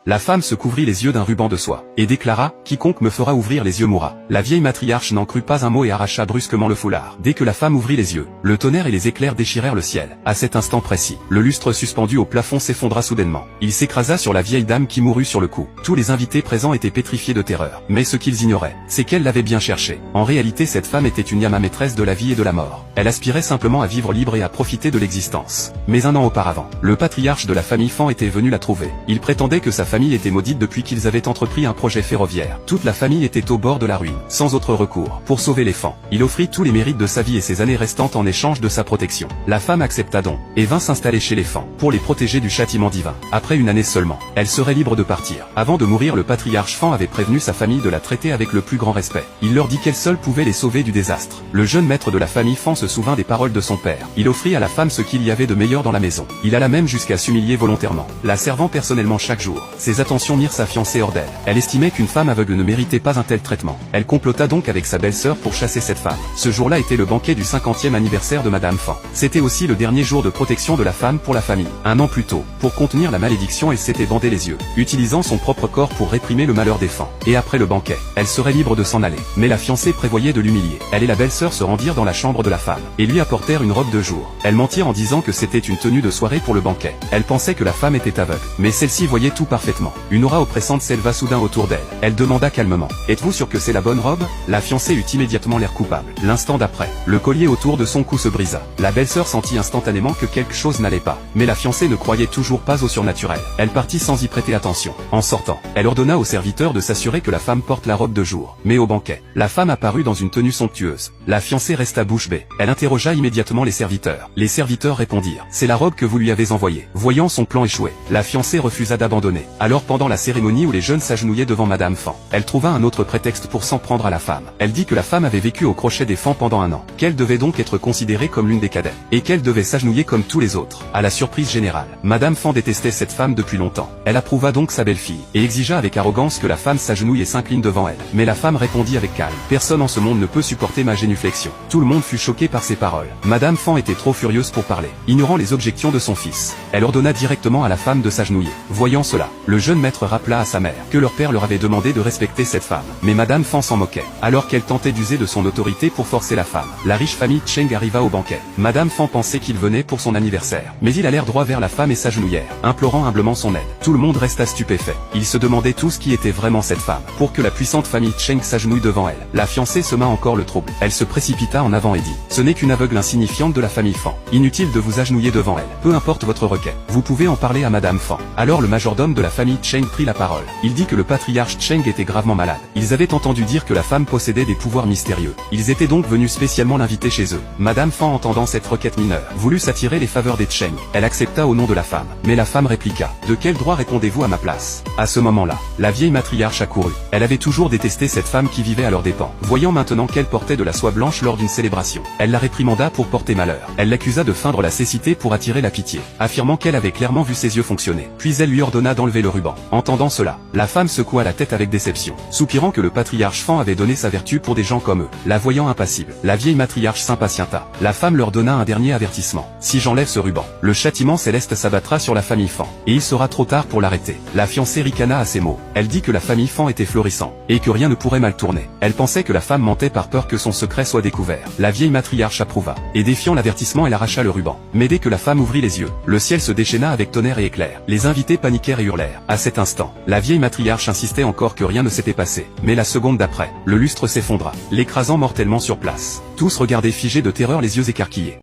La femme se couvrit les yeux d'un ruban de soie, et déclara, quiconque me fera ouvrir les yeux mourra. La vieille matriarche n'en crut pas un mot et arracha brusquement le foulard. Dès que la femme ouvrit les yeux, le tonnerre et les éclairs déchirèrent le ciel. À cet instant précis, le lustre suspendu au plafond s'effondra soudainement. Il s'écrasa sur la vieille dame qui mourut sur le coup. Tous les invités présents étaient pétrifiés de terreur. Mais ce qu'ils ignoraient, c'est qu'elle l'avait bien cherché. En réalité, cette femme était une Yama maîtresse de la vie et de la mort. Elle aspirait simplement à vivre libre et à profiter de l'existence. Mais un an auparavant, le patriarche de la famille Fan était venu la trouver. Il prétendait que sa famille était maudite depuis qu'ils avaient entrepris un projet ferroviaire. Toute la famille était au bord de la ruine, sans autre recours. Pour sauver les Fan, il offrit tous les mérites de sa vie et ses années restantes en échange de sa protection. La femme accepta donc, et vint s'installer chez les Fan, pour les protéger du châtiment divin. Après une année seulement, elle serait libre de partir. Avant de mourir, le patriarche Fan avait prévenu sa famille de la traiter avec le plus grand respect. Il leur dit qu'elle seule pouvait les sauver du désastre. Le jeune maître de la famille Fan se souvint des paroles de son père. Il offrit à la femme ce qu'il y avait de meilleur dans la maison. Il alla même jusqu'à s'humilier volontairement, la servant personnellement chaque jour. Ses attentions mirent sa fiancée hors d'elle. Elle estimait qu'une femme aveugle ne méritait pas un tel traitement. Elle complota donc avec sa belle-sœur pour chasser cette femme. Ce jour-là était le banquet du 50e anniversaire de Madame Fan. C'était aussi le dernier jour de protection de la femme pour la famille. Un an plus tôt, pour contenir la malédiction, elle s'était bandé les yeux, utilisant son propre corps pour réprimer le malheur des Fan. Et après le banquet, elle serait libre de s'en aller. Mais la fiancée prévoyait de l'humilier. Elle et la belle-sœur se rendirent dans la chambre de la femme, et lui apportèrent une robe de jour. Elles mentirent en disant que c'était une tenue de soirée pour le banquet. Elle pensait que la femme était aveugle, mais celle-ci voyait tout parfaitement. Une aura oppressante s'éleva soudain autour d'elle. Elle demanda calmement, « Êtes-vous sûr que c'est la bonne robe ?» La fiancée eut immédiatement l'air coupable. L'instant d'après, le collier autour de son cou se brisa. La belle-sœur sentit instantanément que quelque chose n'allait pas. Mais la fiancée ne croyait toujours pas au surnaturel. Elle partit sans y prêter attention. En sortant, elle ordonna au serviteur de s'assurer que la femme porte la robe de jour. Mais au banquet, la femme apparut dans une tenue somptueuse. La fiancée resta bouche bée. Elle interrogea immédiatement les serviteurs. Les serviteurs répondirent, « C'est la robe que vous lui avez envoyée. » Voyant son plan échouer, la fiancée refusa d'abandonner. Alors pendant la cérémonie où les jeunes s'agenouillaient devant Madame Fan, elle trouva un autre prétexte pour s'en prendre à la femme. Elle dit que la femme avait vécu au crochet des Fan pendant un an, qu'elle devait donc être considérée comme l'une des cadettes, et qu'elle devait s'agenouiller comme tous les autres. À la surprise générale, Madame Fan détestait cette femme depuis longtemps. Elle approuva donc sa belle-fille, et exigea avec arrogance que la femme s'agenouille et s'incline devant elle. Mais la femme répondit avec calme, « Personne en ce monde ne peut supporter ma génuflexion. » Tout le monde fut choqué par ces paroles. Madame Fan était trop furieuse pour parler, ignorant les objections de son fils. Elle ordonna directement à la femme de s'agenouiller. Voyant cela, le jeune maître rappela à sa mère que leur père leur avait demandé de respecter cette femme. Mais Madame Fan s'en moquait, alors qu'elle tentait d'user de son autorité pour forcer la femme. La riche famille Cheng arriva au banquet. Madame Fan pensait qu'il venait pour son anniversaire, mais ils allèrent droit vers la femme et s'agenouillèrent, implorant humblement son aide. Tout le monde resta stupéfait. Ils se demandaient tous qui était vraiment cette femme, pour que la puissante famille Cheng s'agenouille devant elle. La fiancée sema encore le trouble. Elle se précipita en avant et dit, « Ce n'est qu'une aveugle insignifiante de la famille Fan. Inutile de vous agenouiller devant elle. Peu importe votre requête, vous pouvez en parler à Madame Fan. » Alors le majordome de la famille Cheng prit la parole. Il dit que le patriarche Cheng était gravement malade. Ils avaient entendu dire que la femme possédait des pouvoirs mystérieux. Ils étaient donc venus spécialement l'inviter chez eux. Madame Fan, entendant cette requête mineure, voulut s'attirer les faveurs des Cheng. Elle accepta au nom de la femme. Mais la femme répliqua, « De quel droit répondez-vous à ma place ?» À ce moment-là, la vieille matriarche accourut. Elle avait toujours détesté cette femme qui vivait à leurs dépens. Voyant maintenant qu'elle portait de la soie blanche lors d'une célébration, elle la réprimanda pour porter malheur. Elle l'accusa de feindre la cécité pour attirer la pitié, affirmant qu'elle avait clairement vu ses yeux fonctionner. Puis elle lui ordonna d'enlever le ruban. Entendant cela, la femme secoua la tête avec déception, soupirant que le patriarche Fan avait donné sa vertu pour des gens comme eux. La voyant impassible, la vieille matriarche s'impatienta. La femme leur donna un dernier avertissement. « Si j'enlève ce ruban, le châtiment céleste s'abattra sur la famille Fan, et il sera trop tard pour l'arrêter. » La fiancée ricana à ces mots. Elle dit que la famille Fan était florissante, et que rien ne pourrait mal tourner. Elle pensait que la femme mentait par peur que son secret soit découvert. La vieille matriarche approuva, et défiant l'avertissement, elle arracha le ruban. Mais dès que la femme ouvrit les yeux, le ciel se déchaîna avec tonnerre et éclair. Les invités paniquèrent et hurlèrent. À cet instant, la vieille matriarche insistait encore que rien ne s'était passé. Mais la seconde d'après, le lustre s'effondra, l'écrasant mortellement sur place. Tous regardaient figés de terreur, les yeux écarquillés.